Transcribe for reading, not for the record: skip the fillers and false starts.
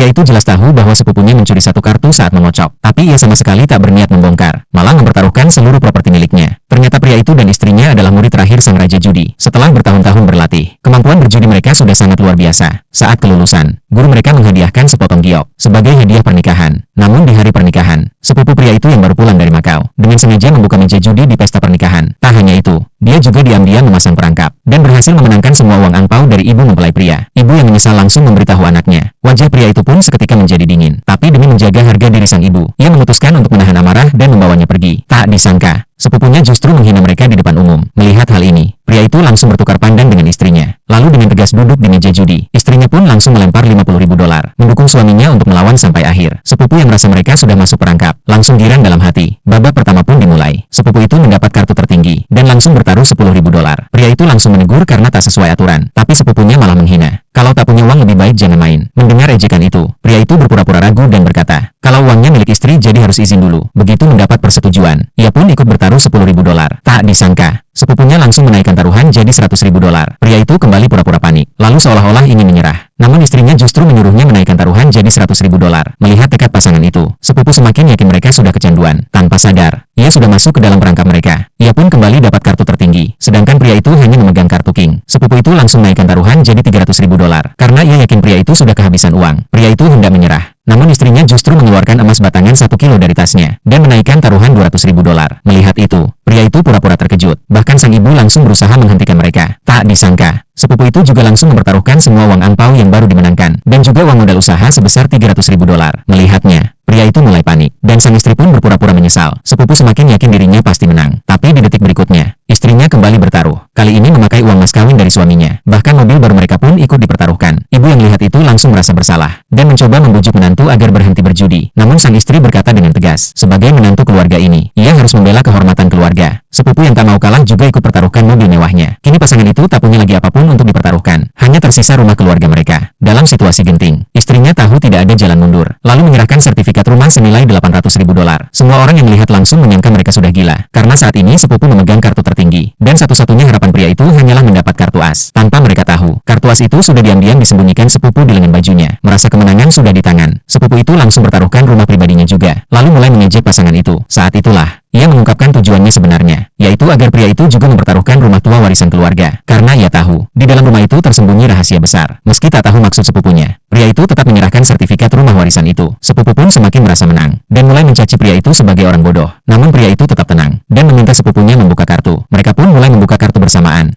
Pria itu jelas tahu bahwa sepupunya mencuri satu kartu saat mengocok, tapi ia sama sekali tak berniat membongkar, malah mempertaruhkan seluruh properti miliknya. Ternyata pria itu dan istrinya adalah murid terakhir sang raja judi. Setelah bertahun-tahun berlatih, kemampuan berjudi mereka sudah sangat luar biasa. Saat kelulusan, guru mereka menghadiahkan sepotong giok sebagai hadiah pernikahan. Namun di hari pernikahan, sepupu pria itu yang baru pulang dari Makau dengan sengaja membuka meja judi di pesta pernikahan. Tak hanya itu, dia juga diam-diam memasang perangkap dan berhasil memenangkan semua uang angpau dari ibu mempelai pria. Ibu yang menyesal langsung memberitahu anaknya. Wajah pria itu pun seketika menjadi dingin. Tapi demi menjaga harga diri sang ibu, ia memutuskan untuk menahan amarah dan membawanya pergi. Tak disangka, sepupunya justru menghina mereka di depan umum. Melihat hal ini, pria itu langsung bertukar pandang dengan istrinya. Lalu dengan tegas duduk di meja judi. Istrinya pun langsung melempar $50.000, mendukung suaminya untuk melawan sampai akhir. Sepupu yang merasa mereka sudah masuk perangkap, langsung girang dalam hati. Babak pertama pun dimulai. Sepupu itu mendapat kartu tertinggi, dan langsung bertaruh $10.000. Pria itu langsung menegur karena tak sesuai aturan, tapi sepupunya malah menghina. Kalau tak punya uang lebih baik jangan main. Mendengar ejekan itu, pria itu berpura-pura ragu dan berkata, kalau uangnya milik istri jadi harus izin dulu. Begitu mendapat persetujuan, ia pun ikut bertaruh $10.000. Tak disangka, sepupunya langsung menaikkan taruhan jadi $100.000. Pria itu kembali pura-pura panik, lalu seolah-olah ingin menyerah. Namun istrinya justru menyuruhnya menaikkan taruhan jadi $100.000. Melihat tekad pasangan itu, sepupu semakin yakin mereka sudah kecanduan. Tanpa sadar, ia sudah masuk ke dalam perangkap mereka. Ia pun kembali dapat kartu tertinggi, sedangkan pria itu hanya memegang kartu king. Sepupu itu langsung naikkan taruhan jadi $300.000. Karena ia yakin pria itu sudah kehabisan uang, pria itu hendak menyerah. Namun istrinya justru mengeluarkan emas batangan 1 kilo dari tasnya dan menaikkan taruhan $200.000. Melihat itu, pria itu pura-pura terkejut. Bahkan sang ibu langsung berusaha menghentikan mereka. Tak disangka, sepupu itu juga langsung mempertaruhkan semua uang angpau yang baru dimenangkan dan juga uang modal usaha sebesar $300.000. Melihatnya, pria itu mulai panik dan sang istri pun berpura-pura menyesal. Sepupu semakin yakin dirinya pasti menang. Tapi di detik berikutnya, istrinya kembali bertaruh. Kali ini memakai uang mas kawin dari suaminya. Bahkan mobil baru mereka pun ikut dipertaruhkan. Ibu yang lihat itu langsung merasa bersalah dan mencoba membujuk menantu agar berhenti berjudi. Namun sang istri berkata dengan tegas, sebagai menantu keluarga ini, ia harus membela kehormatan keluarga. Sepupu yang tak mau kalah juga ikut pertaruhkan mobil mewahnya. Kini pasangan itu tak punya lagi apapun untuk dipertaruhkan. Hanya tersisa rumah keluarga mereka. Dalam situasi genting, istrinya tahu tidak ada jalan mundur, lalu menyerahkan sertifikat rumah senilai $800.000. Semua orang yang melihat langsung menyangka mereka sudah gila, karena saat ini sepupu memegang kartu tertinggi, dan satu-satunya harapan pria itu hanyalah mendapat kartu as. Tanpa mereka tahu, kartu as itu sudah diam-diam disembunyikan sepupu di lengan bajunya. Merasa kemenangan sudah di tangan, sepupu itu langsung bertaruhkan rumah pribadinya juga, lalu mulai mengejek pasangan itu. Saat itulah, ia mengungkapkan tujuannya sebenarnya, yaitu agar pria itu juga mempertaruhkan rumah tua warisan keluarga. Karena ia tahu, di dalam rumah itu tersembunyi rahasia besar. Meski tak tahu maksud sepupunya, pria itu tetap menyerahkan sertifikat rumah warisan itu. Sepupu pun semakin merasa menang, dan mulai mencaci pria itu sebagai orang bodoh. Namun pria itu tetap tenang, dan meminta sepupunya membuka kartu. Mereka pun mulai membuka kartu bersamaan.